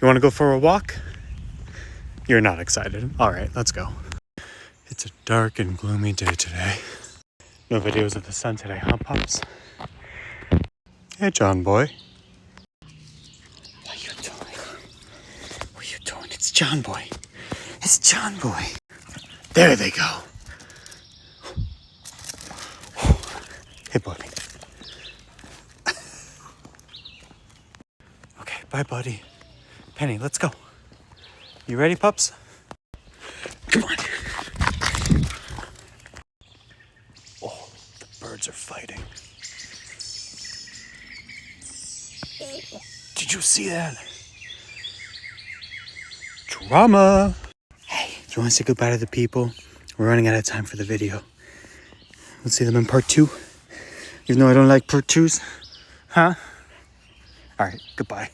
You want to go for a walk? You're not excited. All right, let's go. It's a dark and gloomy day today. No videos of the sun today, huh, Pops? Hey, John boy. What are you doing? What are you doing? It's John boy. It's John boy. There they go. Hey, buddy. Okay, bye, buddy. Penny, let's go. You ready, pups? Come on. Oh, the birds are fighting. Did you see that? Drama. Hey, do you want to say goodbye to the people? We're running out of time for the video. Let's see them in part 2. Even though I don't like part 2s. Huh? All right, goodbye.